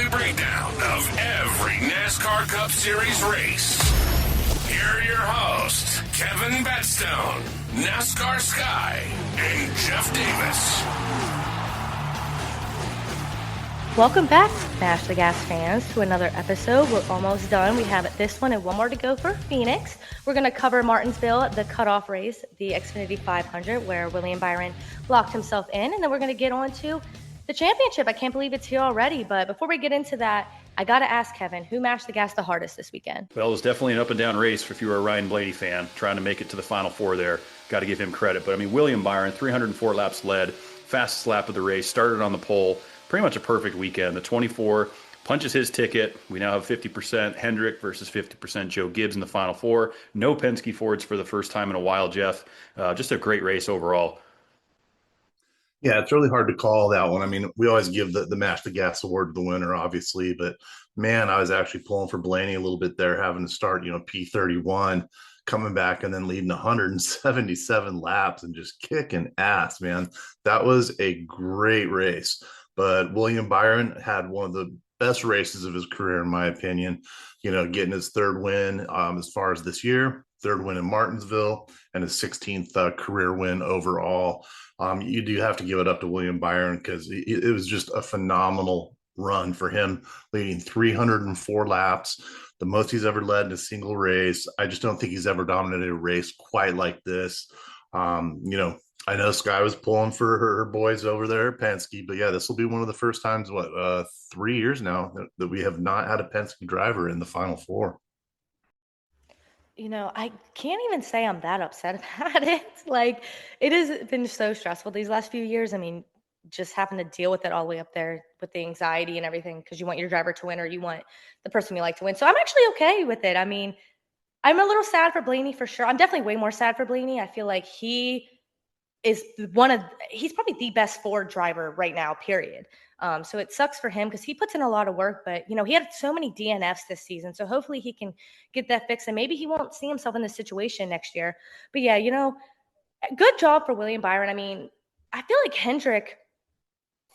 weekly breakdown of every NASCAR Cup Series race. Here are your hosts, Kevin Batstone, NASCARSky, and Jeff Davis. Welcome back, Smash the Gas fans, to another episode. We're almost done. We have this one and one more to go for Phoenix. We're going to cover Martinsville, the cutoff race, the Xfinity 500, where William Byron locked himself in. And then we're going to get on to the championship. I can't believe it's here already. But before we get into that, I got to ask Kevin, who mashed the gas the hardest this weekend? Well, it was definitely an up-and-down race if you were a Ryan Blaney fan, trying to make it to the Final Four there. Got to give him credit. But, I mean, William Byron, 304 laps led, fastest lap of the race, started on the pole. Pretty much a perfect weekend. The 24 punches his ticket. We now have 50% Hendrick versus 50% Joe Gibbs in the Final Four. No Penske Fords for the first time in a while, Jeff. Just a great race overall. Yeah, it's really hard to call that one. I mean, we always give the Mash the Gas award to the winner, obviously. But, man, I was actually pulling for Blaney a little bit there, having to start, P31, coming back and then leading 177 laps and just kicking ass, man. That was a great race. But William Byron had one of the best races of his career, in my opinion, getting his third win as far as this year, third win in Martinsville, and his 16th career win overall. You do have to give it up to William Byron because it was just a phenomenal run for him, leading 304 laps, the most he's ever led in a single race. I just don't think he's ever dominated a race quite like this. I know Sky was pulling for her boys over there at Penske, but yeah, this will be one of the first times, 3 years now that we have not had a Penske driver in the Final Four. I can't even say I'm that upset about it. Like, it has been so stressful these last few years. I mean, just having to deal with it all the way up there with the anxiety and everything because you want your driver to win or you want the person you like to win. So I'm actually okay with it. I mean, I'm a little sad for Blaney for sure. I'm definitely way more sad for Blaney. I feel like he's probably the best Ford driver right now, period. So it sucks for him because he puts in a lot of work, but he had so many DNFs this season. So hopefully he can get that fixed and maybe he won't see himself in this situation next year. But yeah, good job for William Byron. I mean, I feel like Hendrick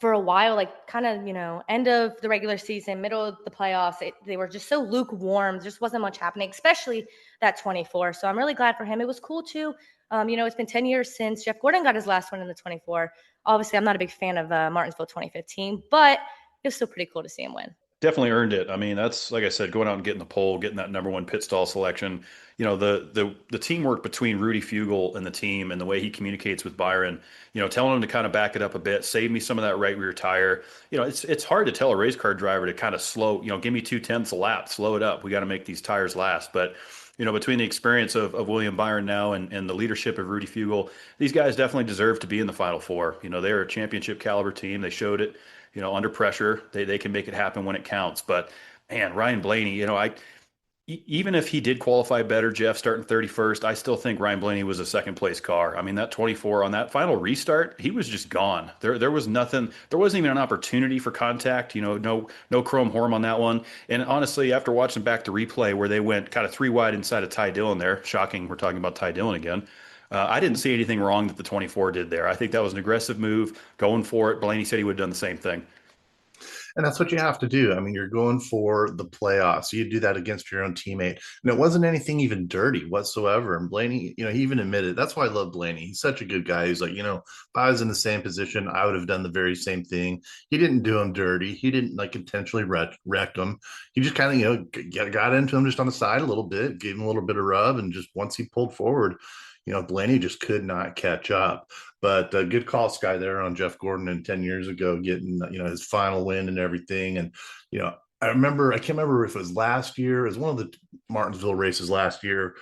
for a while, like kind of, end of the regular season, middle of the playoffs, they were just so lukewarm. There just wasn't much happening, especially that 24. So I'm really glad for him. It was cool too. It's been 10 years since Jeff Gordon got his last one in the 24. Obviously, I'm not a big fan of Martinsville 2015, but it was still pretty cool to see him win. Definitely earned it. I mean, that's, like I said, going out and getting the pole, getting that number one pit stall selection. The teamwork between Rudy Fugle and the team and the way he communicates with Byron, telling him to kind of back it up a bit, save me some of that right rear tire. It's hard to tell a race car driver to kind of slow, give me 0.2 a lap, slow it up. We got to make these tires last. But between the experience of William Byron now and the leadership of Rudy Fugle, these guys definitely deserve to be in the Final Four. They're a championship caliber team. They showed it, under pressure. They can make it happen when it counts. But, man, Ryan Blaney, even if he did qualify better, Jeff, starting 31st, I still think Ryan Blaney was a second-place car. I mean, that 24 on that final restart, he was just gone. There was nothing. There wasn't even an opportunity for contact. No chrome horn on that one. And honestly, after watching back the replay where they went kind of 3 wide inside of Ty Dillon there, shocking, we're talking about Ty Dillon again. I didn't see anything wrong that the 24 did there. I think that was an aggressive move, going for it. Blaney said he would have done the same thing. And that's what you have to do. I mean, you're going for the playoffs. You do that against your own teammate. And it wasn't anything even dirty whatsoever. And Blaney, he even admitted, that's why I love Blaney. He's such a good guy. He's like, if I was in the same position, I would have done the very same thing. He didn't do him dirty. He didn't intentionally wreck him. He just kind of, got into him just on the side a little bit, gave him a little bit of rub. And just once he pulled forward, Blaney just could not catch up. But good call, Sky, there on Jeff Gordon and 10 years ago getting, his final win and everything. And, I can't remember if it was last year. It was one of the Martinsville races last year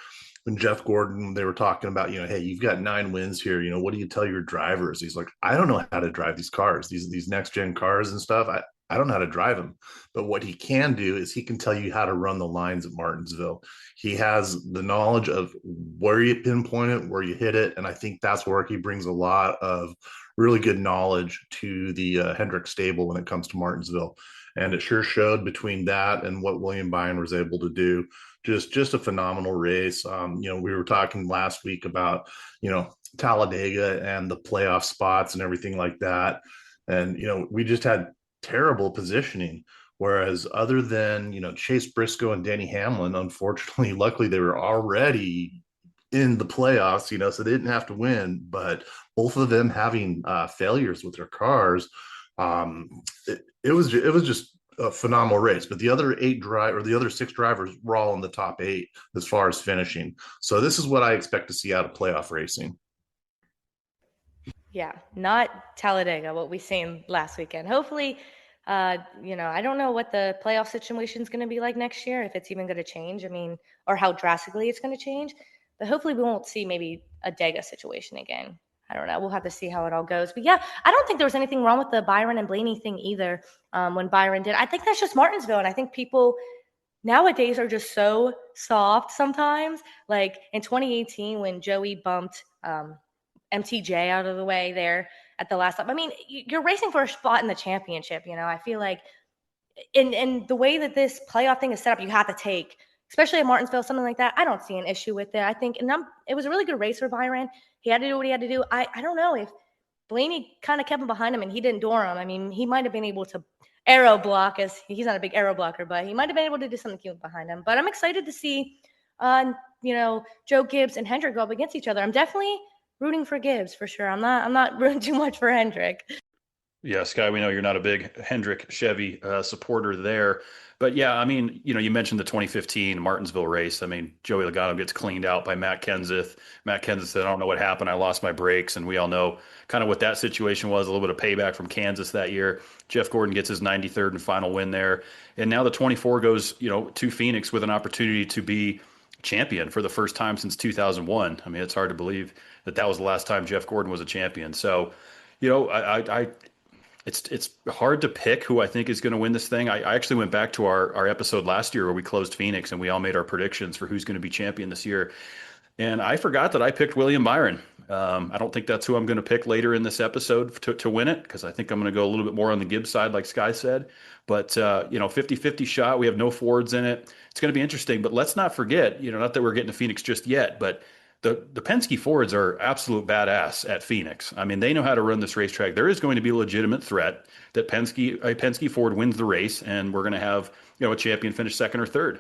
when Jeff Gordon, they were talking about, hey, you've got 9 wins here. What do you tell your drivers? He's like, I don't know how to drive these cars, these next-gen cars and stuff. I don't know how to drive them, but what he can do is he can tell you how to run the lines at Martinsville. He has the knowledge of where you pinpoint it, where you hit it. And I think that's where he brings a lot of really good knowledge to the Hendrick stable when it comes to Martinsville. And it sure showed between that and what William Byron was able to do. Just a phenomenal race. We were talking last week about, Talladega and the playoff spots and everything like that. And, we just had terrible positioning Whereas other than, Chase Briscoe and Denny Hamlin, unfortunately, luckily they were already in the playoffs, so they didn't have to win. But both of them having failures with their cars, it was just a phenomenal race. But the other six drivers were all in the top 8 as far as finishing. So this is what I expect to see out of playoff racing. Yeah, not Talladega, what we seen last weekend. Hopefully, I don't know what the playoff situation is going to be like next year, if it's even going to change. I mean, or how drastically it's going to change. But hopefully, we won't see maybe a Dega situation again. I don't know. We'll have to see how it all goes. But yeah, I don't think there was anything wrong with the Byron and Blaney thing either. When Byron did, I think that's just Martinsville, and I think people nowadays are just so soft sometimes. Like in 2018, when Joey bumped MTJ out of the way there at the last lap. I mean, you're racing for a spot in the championship. I feel like in the way that this playoff thing is set up, you have to take, especially at Martinsville, something like that. I don't see an issue with it. I think, it was a really good race for Byron. He had to do what he had to do. I don't know if Blaney kind of kept him behind him and he didn't door him. I mean, he might have been able to aero block, as he's not a big aero blocker, but he might have been able to do something cute behind him. But I'm excited to see, Joe Gibbs and Hendrick go up against each other. I'm definitely rooting for Gibbs for sure. I'm not rooting too much for Hendrick. Yeah, Sky, we know you're not a big Hendrick Chevy supporter there. But yeah, I mean, you mentioned the 2015 Martinsville race. I mean, Joey Logano gets cleaned out by Matt Kenseth. Matt Kenseth said, I don't know what happened. I lost my brakes. And we all know kind of what that situation was, a little bit of payback from Kansas that year. Jeff Gordon gets his 93rd and final win there. And now the 24 goes, to Phoenix with an opportunity to be champion for the first time since 2001. I mean, it's hard to believe that was the last time Jeff Gordon was a champion. So, it's hard to pick who I think is going to win this thing. I actually went back to our episode last year where we closed Phoenix and we all made our predictions for who's going to be champion this year. And I forgot that I picked William Byron. I don't think that's who I'm going to pick later in this episode to win it, because I think I'm going to go a little bit more on the Gibbs side, like Sky said. But, 50-50 shot. We have no Fords in it. It's going to be interesting. But let's not forget, not that we're getting to Phoenix just yet, but the Penske Fords are absolute badass at Phoenix. I mean, they know how to run this racetrack. There is going to be a legitimate threat that a Penske Ford wins the race, and we're going to have a champion finish second or third.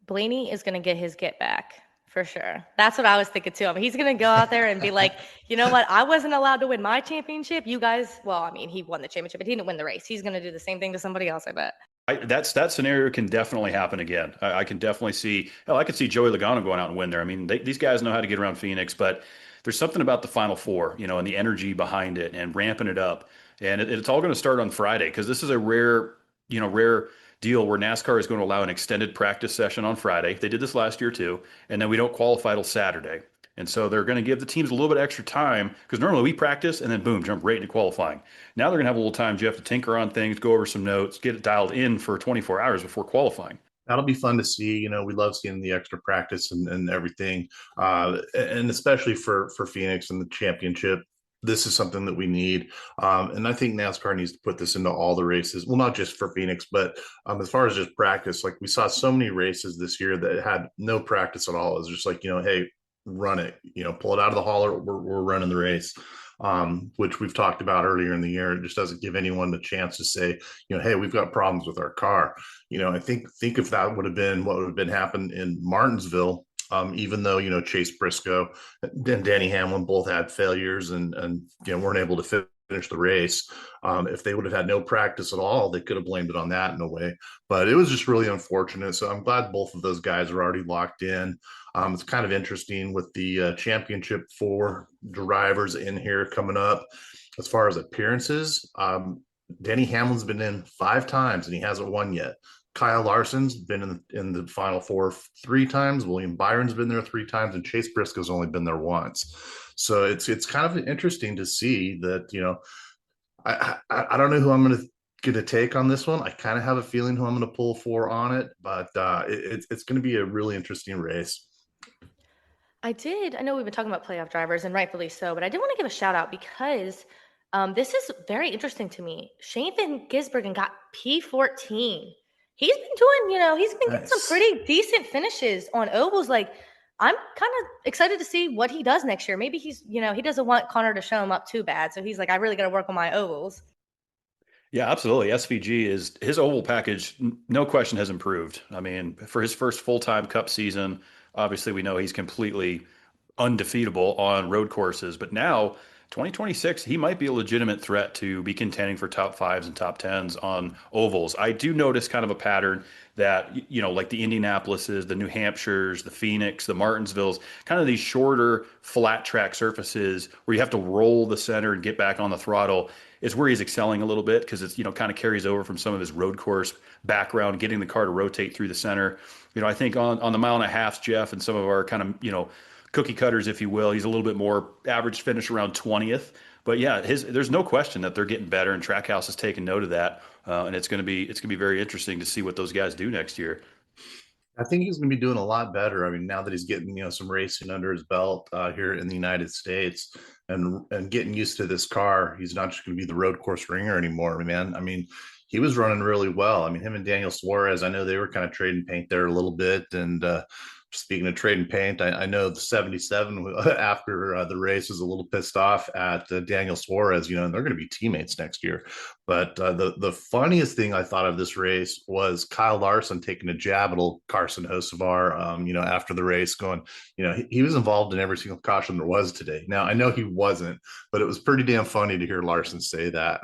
Blaney is going to get his get back for sure. That's what I was thinking too. I mean, he's going to go out there and be like, you know what? I wasn't allowed to win my championship. You guys, well, I mean, he won the championship, but he didn't win the race. He's going to do the same thing to somebody else, I bet. That scenario can definitely happen again. I can definitely see. Hell, I could see Joey Logano going out and win there. I mean, these guys know how to get around Phoenix, but there's something about the Final Four, and the energy behind it and ramping it up. And it's all going to start on Friday, because this is a rare deal where NASCAR is going to allow an extended practice session on Friday. They did this last year too, and then we don't qualify till Saturday. And so they're going to give the teams a little bit extra time, because normally we practice and then boom, jump right into qualifying. Now they're going to have a little time, Jeff, to tinker on things, go over some notes, get it dialed in for 24 hours before qualifying. That'll be fun to see. We love seeing the extra practice and everything. And especially for Phoenix and the championship, this is something that we need. And I think NASCAR needs to put this into all the races. Well, not just for Phoenix, but as far as just practice, like we saw so many races this year that had no practice at all. It was just like, hey, run it, pull it out of the hauler. We're running the race, which we've talked about earlier in the year. It just doesn't give anyone the chance to say, hey, we've got problems with our car. I think if that would have been what would have been happened in Martinsville, even though, Chase Briscoe and Denny Hamlin both had failures and weren't able to finish the race. If they would have had no practice at all, they could have blamed it on that in a way. But it was just really unfortunate. So I'm glad both of those guys are already locked in. It's kind of interesting with the championship 4 drivers in here coming up. As far as appearances, Denny Hamlin's been in 5 times and he hasn't won yet. Kyle Larson's been in the Final Four 3 times. William Byron's been there 3 times, and Chase Briscoe's only been there once. So it's kind of interesting to see that, I don't know who I'm going to take on this one. I kind of have a feeling who I'm going to pull for on it, but it's going to be a really interesting race. I know we've been talking about playoff drivers, and rightfully so, but I did want to give a shout out because this is very interesting to me. Shane Van Gisbergen got P14. He's been doing, he's been getting some pretty decent finishes on ovals. Like, I'm kind of excited to see what he does next year. Maybe he's, he doesn't want Connor to show him up too bad. So he's like, I really got to work on my ovals. Yeah, absolutely. SVG is his oval package, no question has improved. I mean, for his first full-time Cup season, obviously we know he's completely undefeatable on road courses, but now 2026, he might be a legitimate threat to be contending for top fives and top tens on ovals. I do notice kind of a pattern that, like the Indianapolises, the New Hampshires, the Phoenix, the Martinsvilles, kind of these shorter flat track surfaces where you have to roll the center and get back on the throttle is where he's excelling a little bit because it's, kind of carries over from some of his road course background, getting the car to rotate through the center. I think on the mile and a half, Jeff, and some of our kind of, cookie cutters, if you will, he's a little bit more average finish around 20th. But yeah, there's no question that they're getting better, and Trackhouse has taken note of that, and it's gonna be very interesting to see what those guys do next year. I think he's going to be doing a lot better. I mean, now that he's getting some racing under his belt here in the United States, and getting used to this car, he's not just going to be the road course ringer anymore, man. I mean, he was running really well. I mean, him and Daniel Suarez, I know they were kind of trading paint there a little bit, and speaking of trading paint, I know the 77 after the race was a little pissed off at Daniel Suarez, and they're going to be teammates next year. But the funniest thing I thought of this race was Kyle Larson taking a jab at old Carson Hocevar, after the race, going, he was involved in every single caution there was today. Now, I know he wasn't, but it was pretty damn funny to hear Larson say that.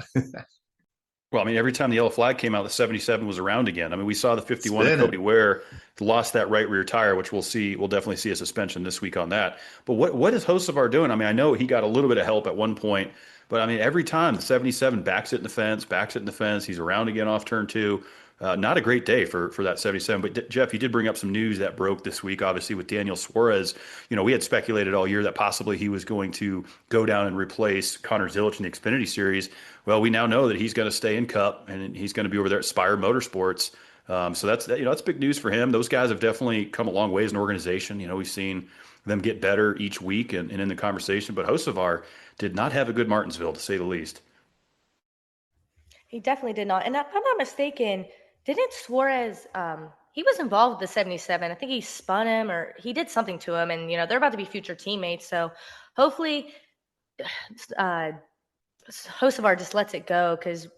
Well, I mean, every time the yellow flag came out, the 77 was around again. I mean, we saw the 51 of Spinning. Cody Ware lost that right rear tire, which we'll see. We'll definitely see a suspension this week on that. But what is Hocevar doing? I mean, I know he got a little bit of help at one point, but I mean, every time the 77 backs it in the fence, backs it in the fence, he's around again off turn two. Not a great day for that 77. But Jeff, you did bring up some news that broke this week, obviously with Daniel Suarez. We had speculated all year that possibly he was going to go down and replace Connor Zilich in the Xfinity Series. Well, we now know that he's going to stay in Cup and he's going to be over there at Spire Motorsports. So that's big news for him. Those guys have definitely come a long way as an organization. We've seen them get better each week and in the conversation. But Hocevar did not have a good Martinsville, to say the least. He definitely did not. And if I'm not mistaken, didn't Suarez, he was involved with the 77. I think he spun him or he did something to him. And, they're about to be future teammates. So hopefully uh, Hocevar just lets it go because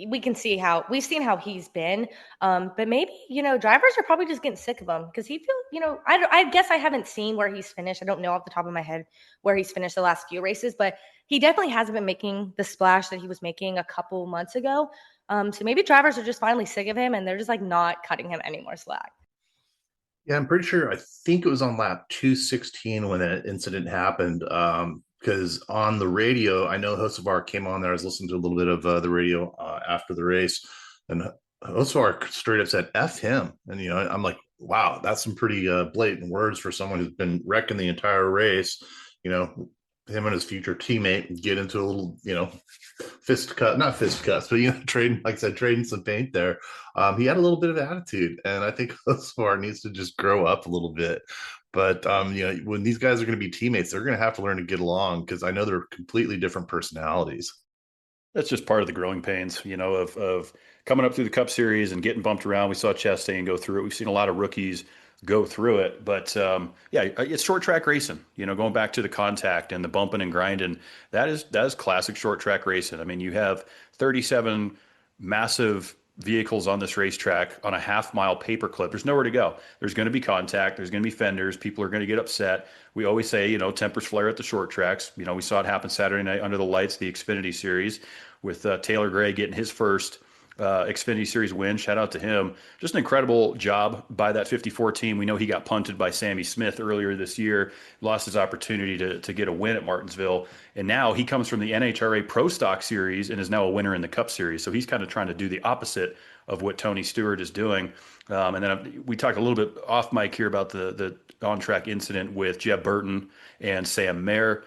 we've seen how he's been. But maybe, drivers are probably just getting sick of him because he feels, I guess I haven't seen where he's finished. I don't know off the top of my head where he's finished the last few races, but he definitely hasn't been making the splash that he was making a couple months ago. So maybe drivers are just finally sick of him and they're just like not cutting him any more slack. Yeah, I'm pretty sure. I think it was on lap 216 when that incident happened. Because on the radio, I know Hocevar came on there. I was listening to a little bit of the radio after the race, and Hocevar straight up said "F him," and I'm like, wow, that's some pretty blatant words for someone who's been wrecking the entire race. You know, him and his future teammate get into a little, not fist cuts, but trading, like I said, trading some paint there. He had a little bit of attitude, and I think Hocevar needs to just grow up a little bit. But when these guys are going to be teammates, they're going to have to learn to get along because I know they're completely different personalities. That's just part of the growing pains, of coming up through the Cup Series and getting bumped around. We saw Chastain go through it. We've seen a lot of rookies go through it. But yeah, it's short track racing. Going back to the contact and the bumping and grinding. That is classic short track racing. I mean, you have 37 massive vehicles on this racetrack on a half-mile paperclip. There's nowhere to go. There's going to be contact. There's going to be fenders. People are going to get upset. We always say, tempers flare at the short tracks. We saw it happen Saturday night under the lights, the Xfinity Series, with Taylor Gray getting his first Xfinity Series win. Shout out to him. Just an incredible job by that 54 team. We know he got punted by Sammy Smith earlier this year, lost his opportunity to get a win at Martinsville. And now he comes from the NHRA Pro Stock Series and is now a winner in the Cup Series. So he's kind of trying to do the opposite of what Tony Stewart is doing. And then we talked a little bit off mic here about the on-track incident with Jeb Burton and Sam Mayer.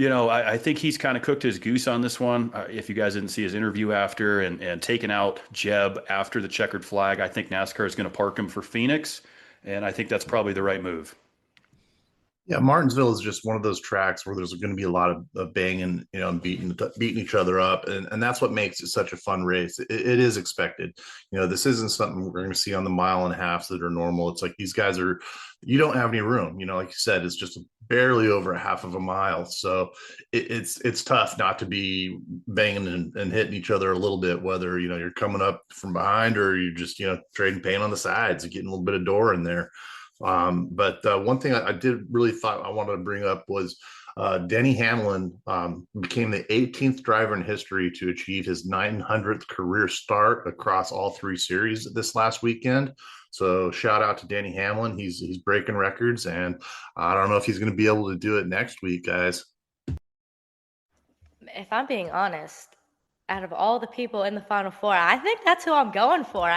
I think he's kind of cooked his goose on this one. If you guys didn't see his interview after and taking out Jeb after the checkered flag, I think NASCAR is going to park him for Phoenix, and I think that's probably the right move. Yeah, Martinsville is just one of those tracks where there's going to be a lot of banging, and beating each other up, and that's what makes it such a fun race. It is expected. This isn't something we're going to see on the mile and a half that are normal. It's like these guys are, you don't have any room. Like you said, it's just barely over a half of a mile, so it's tough not to be banging and hitting each other a little bit. Whether you're coming up from behind or you're just trading paint on the sides and getting a little bit of door in there. But one thing I did really thought I wanted to bring up was Denny Hamlin became the 18th driver in history to achieve his 900th career start across all three series this last weekend. So shout out to Denny Hamlin. He's breaking records, and I don't know if he's going to be able to do it next week, guys. If I'm being honest, out of all the people in the Final Four, I think that's who I'm going for.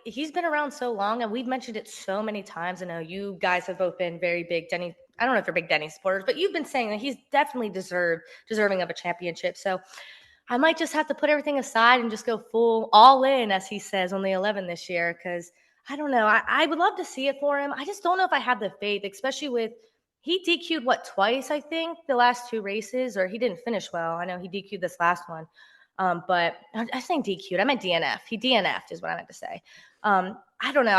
He's been around so long, and we've mentioned it so many times. I know you guys have both been very big Denny. I don't know if you're big Denny supporters, but you've been saying that he's definitely deserving of a championship. So I might just have to put everything aside and just go full all in, as he says, on the 11 this year. Because I don't know. I would love to see it for him. I just don't know if I have the faith, especially with he DQ'd twice, I think, the last two races, or he didn't finish well. I know he DQ'd this last one. But I think DQ'd. I meant DNF. He DNF'd is what I meant to say. I don't know.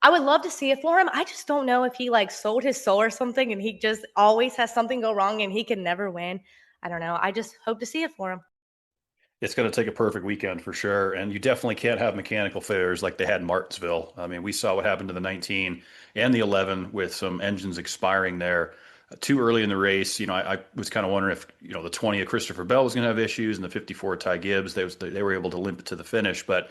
I would love to see it for him. I just don't know if he sold his soul or something and he just always has something go wrong and he can never win. I don't know. I just hope to see it for him. It's going to take a perfect weekend for sure. And you definitely can't have mechanical failures like they had in Martinsville. I mean, we saw what happened to the 19 and the 11 with some engines expiring there too early in the race. I was kind of wondering if, the 20 of Christopher Bell was going to have issues and the 54 Ty Gibbs, they were able to limp it to the finish. But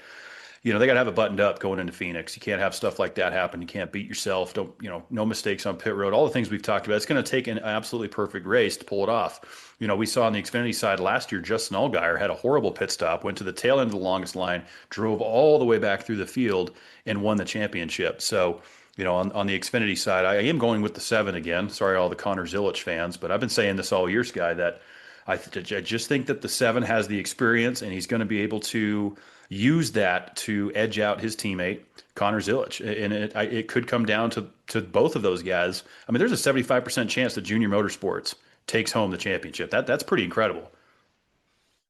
they got to have it buttoned up going into Phoenix. You can't have stuff like that happen. You can't beat yourself. Don't, no mistakes on pit road. All the things we've talked about. It's going to take an absolutely perfect race to pull it off. We saw on the Xfinity side last year, Justin Allgaier had a horrible pit stop, went to the tail end of the longest line, drove all the way back through the field, and won the championship. So, on the Xfinity side, I am going with the 7 again. Sorry, all the Connor Zilic fans, but I've been saying this all year, Sky, that I just think that the 7 has the experience, and he's going to be able to use that to edge out his teammate Connor Zilic, and it could come down to both of those guys. I mean, there's a 75% chance that Junior Motorsports takes home the championship. That's pretty incredible.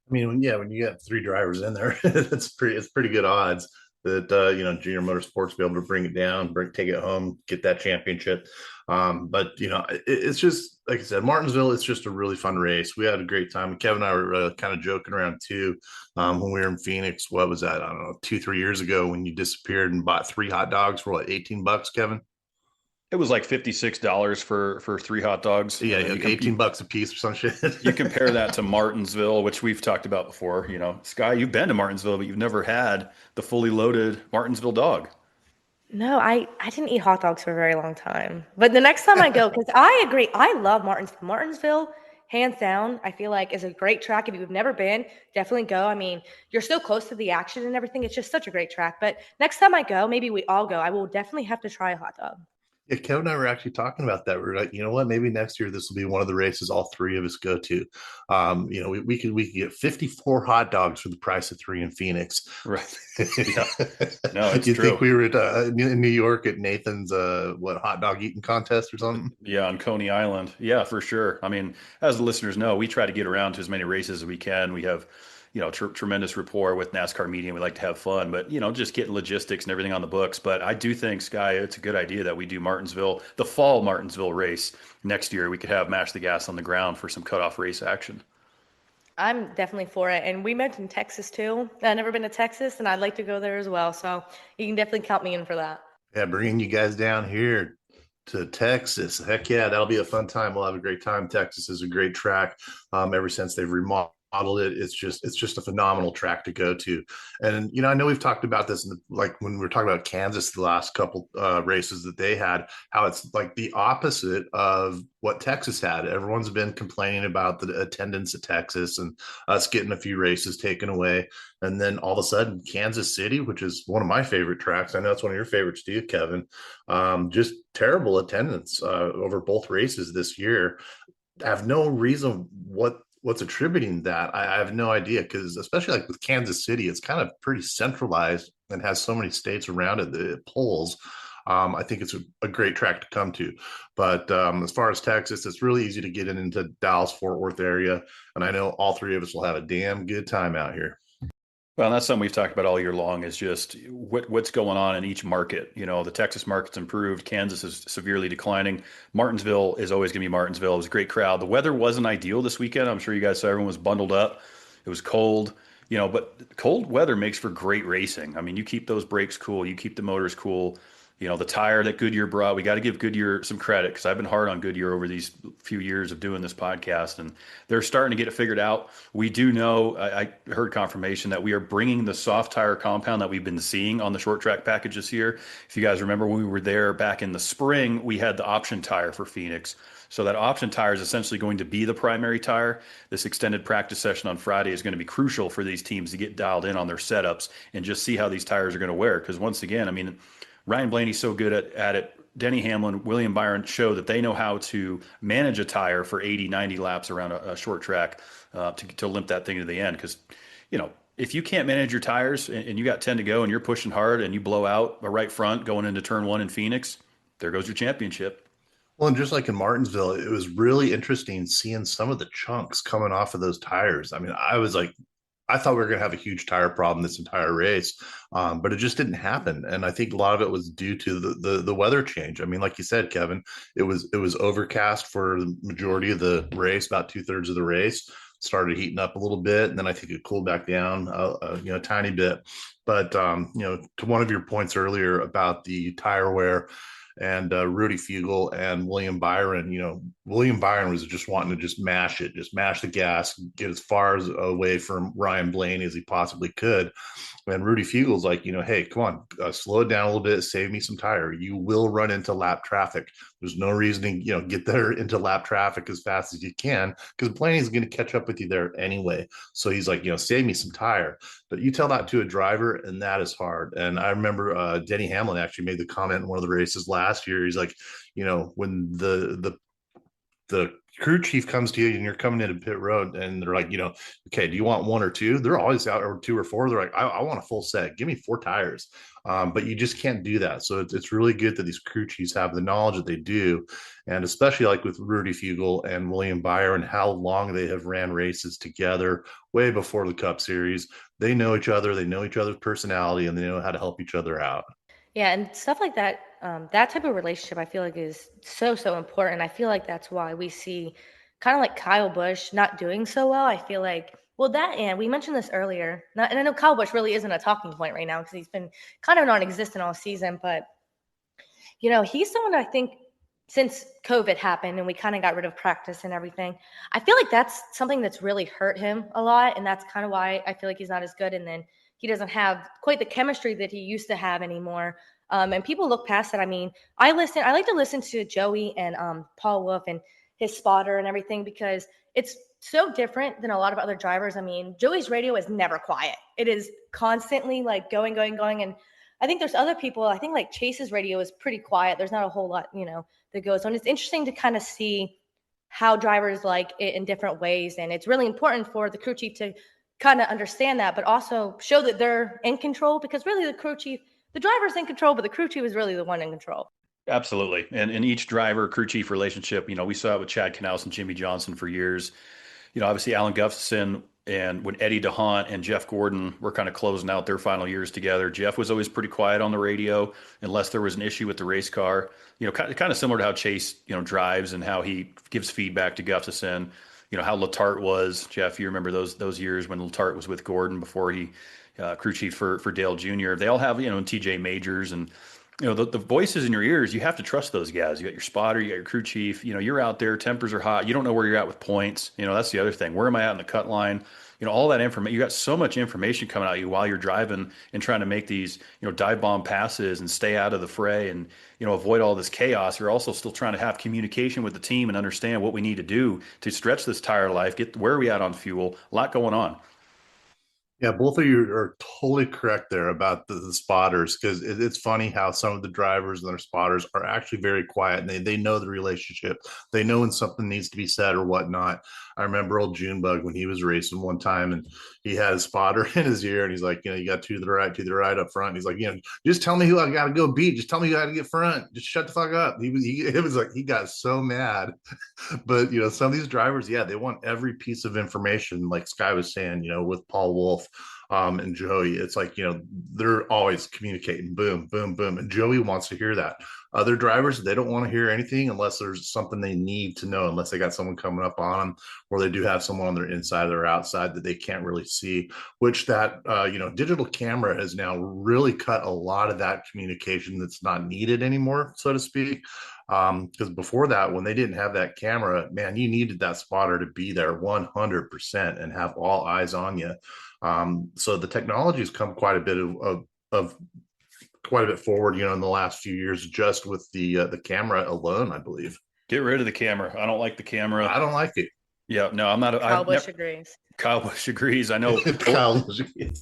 I mean, when you got 3 drivers in there, it's pretty good odds that Junior Motorsports will be able to bring it down, take it home, get that championship. But it's just like I said, Martinsville. It's just a really fun race. We had a great time. Kevin and I were kind of joking around too when we were in Phoenix. What was that? I don't know, 2-3 years ago when you disappeared and bought 3 hot dogs for what, $18, Kevin? It was like $56 for 3 hot dogs. Yeah, $18 a piece or some shit. You compare that to Martinsville, which we've talked about before. Sky, you've been to Martinsville, but you've never had the fully loaded Martinsville dog. No, I didn't eat hot dogs for a very long time. But the next time I go, because I agree, I love Martinsville. Martinsville, hands down, I feel like is a great track. If you've never been, definitely go. I mean, you're so close to the action and everything. It's just such a great track. But next time I go, maybe we all go, I will definitely have to try a hot dog. Yeah, Kevin and I were actually talking about that. We are like, you know what? Maybe next year this will be one of the races all 3 of us go to. We could get 54 hot dogs for the price of 3 in Phoenix. Right. Yeah. No, it's you true. think we were in New York at Nathan's hot dog eating contest or something? Yeah, on Coney Island. Yeah, for sure. I mean, as the listeners know, we try to get around to as many races as we can. We have tremendous rapport with NASCAR media. We like to have fun, but, just getting logistics and everything on the books. But I do think, Sky, it's a good idea that we do the fall Martinsville race next year. We could have Mash the Gas on the ground for some cutoff race action. I'm definitely for it. And we mentioned Texas too. I've never been to Texas and I'd like to go there as well. So you can definitely count me in for that. Yeah, bringing you guys down here to Texas. Heck yeah, that'll be a fun time. We'll have a great time. Texas is a great track. Ever since they've remodeled it, it's just a phenomenal track to go to. And I know we've talked about this like when we were talking about Kansas the last couple races that they had, how it's like the opposite of what Texas had. Everyone's been complaining about the attendance at Texas and us getting a few races taken away, and then all of a sudden Kansas City, which is one of my favorite tracks, I know it's one of your favorites too, Kevin, just terrible attendance over both races this year. I have no reason what's attributing that. I have no idea, because especially like with Kansas City, it's kind of pretty centralized and has so many states around it that it pulls. I think it's a great track to come to. But as far as Texas, it's really easy to get into Dallas Fort Worth area, and I know all three of us will have a damn good time out here. Well, that's something we've talked about all year long is just what's going on in each market. You know, the Texas market's improved. Kansas is severely declining. Martinsville is always going to be Martinsville. It was a great crowd. The weather wasn't ideal this weekend. I'm sure you guys saw everyone was bundled up. It was cold, you know, but cold weather makes for great racing. I mean, you keep those brakes cool, you keep the motors cool. You know, the tire that Goodyear brought, we got to give Goodyear some credit because I've been hard on Goodyear over these few years of doing this podcast, and they're starting to get it figured out. We do know, I heard confirmation that we are bringing the soft tire compound that we've been seeing on the short track package this year. If you guys remember when we were there back in the spring, we had the option tire for Phoenix. So that option tire is essentially going to be the primary tire. This extended practice session on Friday is going to be crucial for these teams to get dialed in on their setups and just see how these tires are going to wear. Because once again, I mean, Ryan Blaney's so good at it. Denny Hamlin, William Byron show that they know how to manage a tire for 80, 90 laps around a short track to limp that thing to the end. Because, you know, if you can't manage your tires and you got 10 to go and you're pushing hard and you blow out a right front going into turn one in Phoenix, there goes your championship. Well, and just like in Martinsville, it was really interesting seeing some of the chunks coming off of those tires. I mean, I thought we were going to have a huge tire problem this entire race, but it just didn't happen. And I think a lot of it was due to the weather change. I mean, like you said, Kevin, it was overcast for the majority of the race, about 2/3 of the race. Started heating up a little bit, and then I think it cooled back down, a tiny bit. But to one of your points earlier about the tire wear and Rudy Fugle and William Byron. William Byron was just wanting to just mash the gas, get as far away from Ryan Blaney as he possibly could. And Rudy Fugle's like, hey, come on, slow it down a little bit, save me some tire. You will run into lap traffic. There's no reason to, get there into lap traffic as fast as you can because Blaney's going to catch up with you there anyway. So he's like, save me some tire. But you tell that to a driver, and that is hard. And I remember Denny Hamlin actually made the comment in one of the races last year. He's like, when the crew chief comes to you and you're coming into pit road and they're like, okay, do you want one or two? They're always out, or two or four. They're like, I want a full set. Give me 4 tires. But you just can't do that. So it's really good that these crew chiefs have the knowledge that they do. And especially like with Rudy Fugle and William Byron, how long they have ran races together way before the Cup Series. They know each other. They know each other's personality, and they know how to help each other out. Yeah, and stuff like that, that type of relationship, I feel like is so, so important. I feel like that's why we see kind of like Kyle Busch not doing so well. I feel like, well, that and we mentioned this earlier, and I know Kyle Busch really isn't a talking point right now because he's been kind of non-existent all season, but he's someone I think since COVID happened and we kind of got rid of practice and everything, I feel like that's something that's really hurt him a lot, and that's kind of why I feel like he's not as good. And then he doesn't have quite the chemistry that he used to have anymore. And people look past it. I mean, I like to listen to Joey and Paul Wolf and his spotter and everything because it's so different than a lot of other drivers. I mean, Joey's radio is never quiet. It is constantly like going, going, going. And I think there's other people, I think like Chase's radio is pretty quiet. There's not a whole lot, that goes on. It's interesting to kind of see how drivers like it in different ways. And it's really important for the crew chief to kind of understand that, but also show that they're in control because really the driver's in control, but the crew chief is really the one in control. Absolutely. And in each driver crew chief relationship, we saw it with Chad Knaus and Jimmy Johnson for years. Obviously Alan Gustafson and when Eddie DeHaan and Jeff Gordon were kind of closing out their final years together, Jeff was always pretty quiet on the radio unless there was an issue with the race car. Kind of similar to how Chase, drives and how he gives feedback to Gustafson. How Letarte was, Jeff, you remember those years when Letarte was with Gordon before he crew chief for Dale Jr. They all have, and TJ Majors and, the voices in your ears, you have to trust those guys. You got your spotter, you got your crew chief, you're out there, tempers are hot. You don't know where you're at with points. That's the other thing. Where am I at in the cut line? All that information, you got so much information coming at you while you're driving and trying to make these, dive bomb passes and stay out of the fray and, avoid all this chaos. You're also still trying to have communication with the team and understand what we need to do to stretch this tire life, where are we at on fuel, a lot going on. Yeah, both of you are totally correct there about the spotters, because it's funny how some of the drivers and their spotters are actually very quiet, and they know the relationship. They know when something needs to be said or whatnot. I remember old Junebug when he was racing one time, and he had a spotter in his ear, and he's like, you got to the right up front. And he's like, just tell me who I got to go beat. Just tell me who I got to get front. Just shut the fuck up. It was like he got so mad. But some of these drivers, yeah, they want every piece of information, like Sky was saying, with Paul Wolf and Joey. It's like, they're always communicating, boom, boom, boom. And Joey wants to hear that. Other drivers, they don't want to hear anything unless there's something they need to know, unless they got someone coming up on them, or they do have someone on their inside or outside that they can't really see, which that, digital camera has now really cut a lot of that communication that's not needed anymore, so to speak. Because before that, when they didn't have that camera, man, you needed that spotter to be there 100% and have all eyes on you. So the technology has come quite a bit of quite a bit forward, in the last few years, just with the camera alone, I believe. Get rid of the camera. I don't like the camera. I don't like it. Yeah, no, I'm not. Kyle Busch agrees. Kyle Busch agrees. I know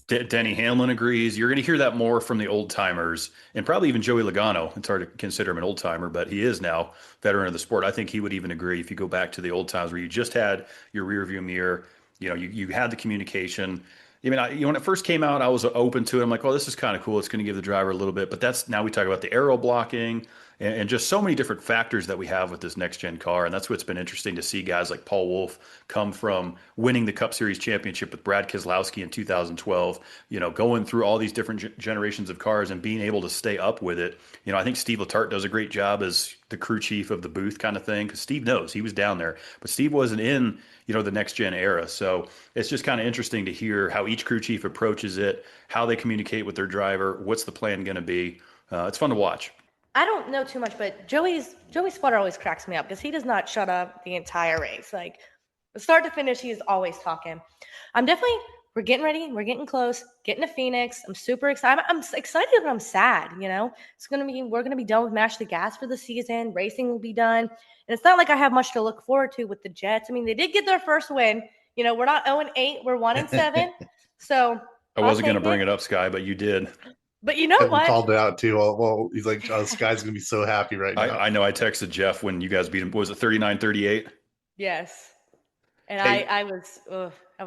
Denny Hamlin agrees. You're going to hear that more from the old timers, and probably even Joey Logano. It's hard to consider him an old timer, but he is now veteran of the sport. I think he would even agree if you go back to the old times where you just had your rear view mirror. You had the communication. I mean, when it first came out, I was open to it. I'm like, well, this is kind of cool. It's going to give the driver a little bit, but that's now we talk about the aero blocking and just so many different factors that we have with this next gen car. And that's what's been interesting to see guys like Paul Wolf come from winning the Cup Series Championship with Brad Keselowski in 2012, going through all these different generations of cars and being able to stay up with it. I think Steve Letarte does a great job as the crew chief of the booth kind of thing, because Steve knows he was down there, but Steve wasn't in, the next gen era. So it's just kind of interesting to hear how each crew chief approaches it, how they communicate with their driver, what's the plan going to be. It's fun to watch. I don't know too much, but Joey's spotter always cracks me up because he does not shut up the entire race. Like, start to finish, he is always talking. We're getting ready. We're getting close, getting to Phoenix. I'm super excited. I'm excited, but I'm sad, we're going to be done with Mash the Gas for the season. Racing will be done. And it's not like I have much to look forward to with the Jets. I mean, they did get their first win. We're not 0-8. We're 1-7. So I wasn't going to bring it up, Sky, but you did. But you know what? Called it out too. Well, he's like, Sky's going to be so happy right now. I know. I texted Jeff when you guys beat him. Was it 39-38? Yes. And hey. I was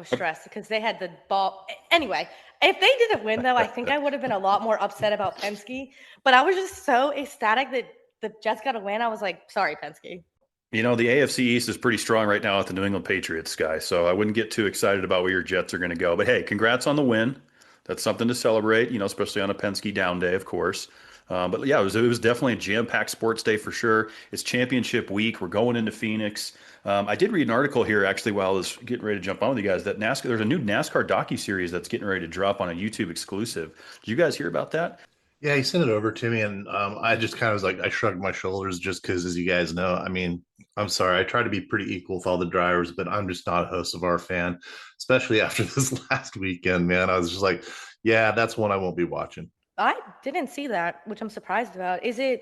stressed because they had the ball. Anyway, if they didn't win, though, I think I would have been a lot more upset about Penske. But I was just so ecstatic that the Jets got a win. I was like, sorry, Penske. The AFC East is pretty strong right now at the New England Patriots, guy. So I wouldn't get too excited about where your Jets are going to go. But hey, congrats on the win. That's something to celebrate, especially on a Penske down day, of course. But yeah, it was definitely a jam-packed sports day for sure. It's championship week. We're going into Phoenix. I did read an article here actually while I was getting ready to jump on with you guys that there's a new NASCAR docuseries that's getting ready to drop on a YouTube exclusive. Did you guys hear about that? Yeah, he sent it over to me, and I just kind of was like, I shrugged my shoulders just because, as you guys know, I mean, I'm sorry, I try to be pretty equal with all the drivers, but I'm just not a host of our fan, especially after this last weekend, man. I was just like, yeah, that's one I won't be watching. I didn't see that, which I'm surprised about. Is it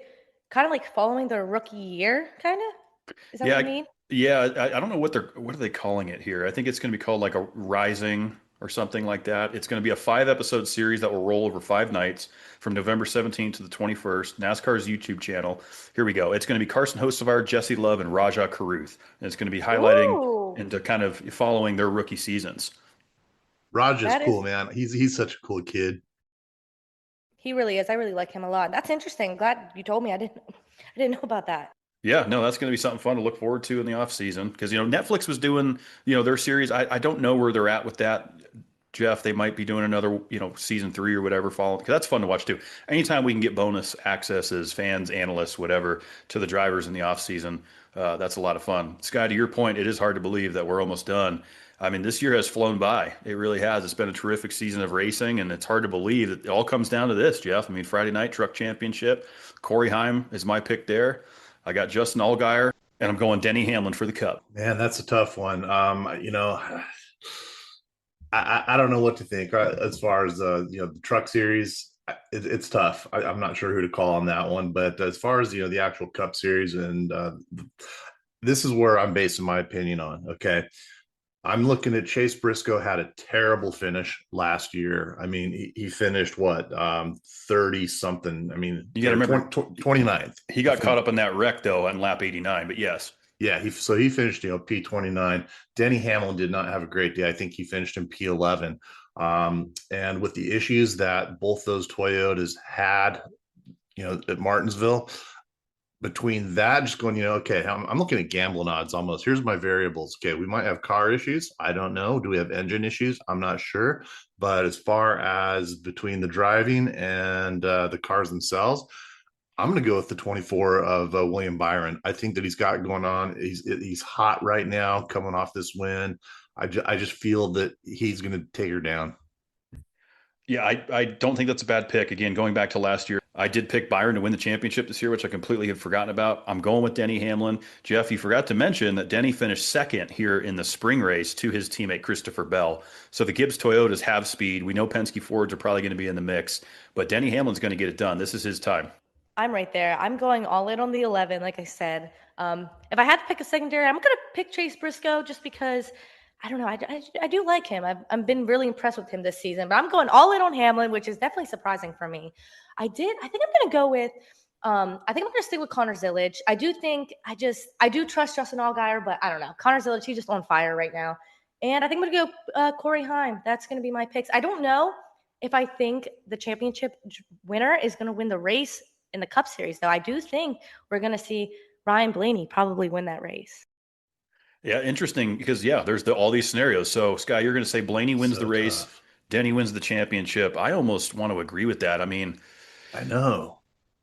kind of like following their rookie year, kind of? Is that what you mean? Yeah, I don't know what are they calling it here. I think it's going to be called like a Rising or something like that. It's going to be a 5-episode series that will roll over 5 nights from November 17th to the 21st, NASCAR's YouTube channel. Here we go. It's going to be Carson Hocevar, Jesse Love, and Rajah Caruth. And it's going to be highlighting into kind of following their rookie seasons. Rajah's cool, man. He's such a cool kid. He really is. I really like him a lot. That's interesting. Glad you told me. I didn't know about that. Yeah, no, that's going to be something fun to look forward to in the off season because Netflix was doing their series. I don't know where they're at with that, Jeff. They might be doing another season 3 or whatever following, because that's fun to watch too. Anytime we can get bonus access as fans, analysts, whatever, to the drivers in the off season, that's a lot of fun. Sky, to your point, it is hard to believe that we're almost done. I mean, this year has flown by. It really has. It's been a terrific season of racing, and it's hard to believe that it all comes down to this, Jeff. I mean, Friday night truck championship. Corey Heim is my pick there. I got Justin Allgaier, and I'm going Denny Hamlin for the Cup. Man, that's a tough one. I don't know what to think as far as the Truck Series. It's tough. I'm not sure who to call on that one, but as far as the actual Cup Series, and this is where I'm basing my opinion on. Okay, I'm looking at Chase Briscoe had a terrible finish last year. I mean, he finished what, 30 something. I mean, You got to remember 29th. he got caught up in that wreck though on lap 89, but yes. Yeah, he finished, P29. Denny Hamlin did not have a great day. I think he finished in P11. And with the issues that both those Toyotas had, at Martinsville, between that, just going, okay, I'm looking at gambling odds almost. Here's my variables. Okay, we might have car issues. I don't know. Do we have engine issues? I'm not sure. But as far as between the driving and the cars themselves, I'm going to go with the 24 of William Byron. I think that he's got going on. He's hot right now, coming off this win. I just feel that he's going to take her down. Yeah, I don't think that's a bad pick. Again, going back to last year, I did pick Byron to win the championship this year, which I completely had forgotten about. I'm going with Denny Hamlin. Jeff, you forgot to mention that Denny finished second here in the spring race to his teammate Christopher Bell. So the Gibbs Toyotas have speed. We know Penske Fords are probably going to be in the mix, but Denny Hamlin's going to get it done. This is his time. I'm right there. I'm going all in on the 11, like I said. If I had to pick a secondary, I'm going to pick Chase Briscoe just because, I don't know, I do like him. I've been really impressed with him this season, but I'm going all in on Hamlin, which is definitely surprising for me. I think I'm going to go with, I think I'm going to stick with Connor Zillage. I do trust Justin Allgaier, but I don't know. Connor Zillage, he's just on fire right now. And I think I'm going to go Corey Heim. That's going to be my picks. I don't know if I think the championship winner is going to win the race in the Cup Series, though. I do think we're going to see Ryan Blaney probably win that race. Yeah, interesting because, there's all these scenarios. So, Sky, you're going to say Blaney wins the race, tough. Denny wins the championship. I almost want to agree with that. I mean, I know.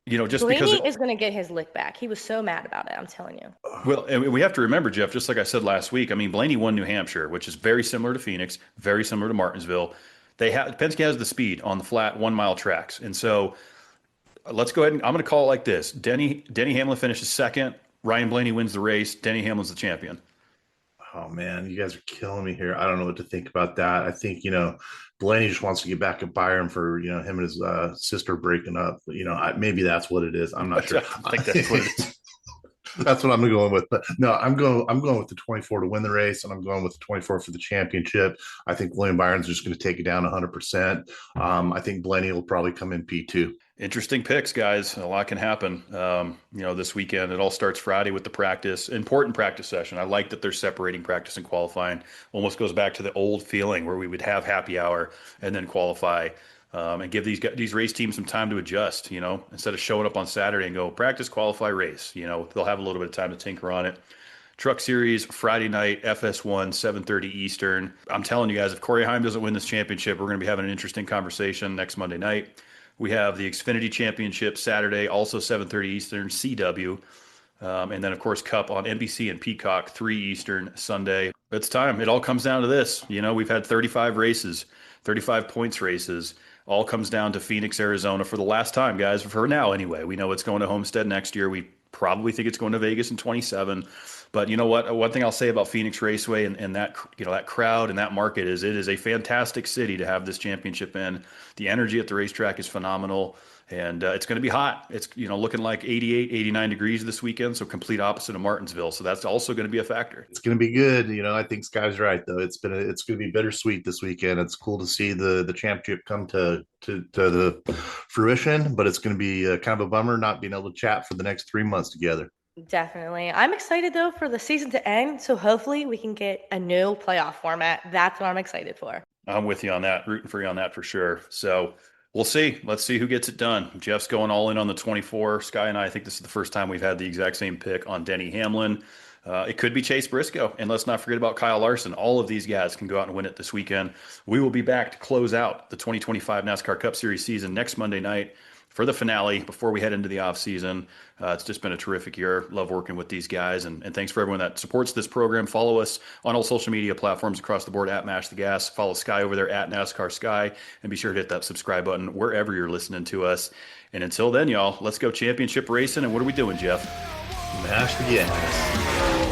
Just Blaney because is going to get his lick back. He was so mad about it, I'm telling you. Well, and we have to remember, Jeff, just like I said last week, I mean, Blaney won New Hampshire, which is very similar to Phoenix, very similar to Martinsville. Penske has the speed on the flat 1 mile tracks. And so let's go ahead and I'm going to call it like this. Denny Hamlin finishes second. Ryan Blaney wins the race. Denny Hamlin's the champion. Oh man, you guys are killing me here. I don't know what to think about that. I think, Blaney just wants to get back at Byron for, him and his sister breaking up. Maybe that's what it is. I'm not sure. I think that's what it is. That's what I'm going with. But no, I'm going with the 24 to win the race, and I'm going with the 24 for the championship. I think William Byron's just going to take it down 100%. I think Blaney will probably come in P2. Interesting picks, guys. A lot can happen, this weekend. It all starts Friday with the important practice session. I like that they're separating practice and qualifying. Almost goes back to the old feeling where we would have happy hour and then qualify, and give these race teams some time to adjust, instead of showing up on Saturday and go practice, qualify, race. They'll have a little bit of time to tinker on it. Truck Series, Friday night, FS1, 7:30 Eastern. I'm telling you guys, if Corey Heim doesn't win this championship, we're going to be having an interesting conversation next Monday night. We have the Xfinity Championship Saturday, also 7:30 Eastern, CW. And then, of course, Cup on NBC and Peacock, 3 Eastern, Sunday. It's time. It all comes down to this. We've had 35 races, 35 points races. All comes down to Phoenix, Arizona for the last time, guys. For now, anyway. We know it's going to Homestead next year. We probably think it's going to Vegas in 27. But you know what? One thing I'll say about Phoenix Raceway and that that crowd and that market is it is a fantastic city to have this championship in. The energy at the racetrack is phenomenal, and it's going to be hot. It's looking like 88, 89 degrees this weekend, so complete opposite of Martinsville. So that's also going to be a factor. It's going to be good. I think Sky's right though. It's going to be bittersweet this weekend. It's cool to see the championship come to the fruition, but it's going to be kind of a bummer not being able to chat for the next 3 months together. Definitely. I'm excited, though, for the season to end, so hopefully we can get a new playoff format. That's what I'm excited for. I'm with you on that, rooting for you on that for sure. So we'll see. Let's see who gets it done. Jeff's going all in on the 24. Sky and I think this is the first time we've had the exact same pick on Denny Hamlin. It could be Chase Briscoe. And let's not forget about Kyle Larson. All of these guys can go out and win it this weekend. We will be back to close out the 2025 NASCAR Cup Series season next Monday night for the finale before we head into the off season. It's just been a terrific year. Love working with these guys. And thanks for everyone that supports this program. Follow us on all social media platforms across the board at Mash the Gas. Follow Sky over there at NASCARSky. And be sure to hit that subscribe button wherever you're listening to us. And until then, y'all, let's go championship racing. And what are we doing, Jeff? Mash the Gas.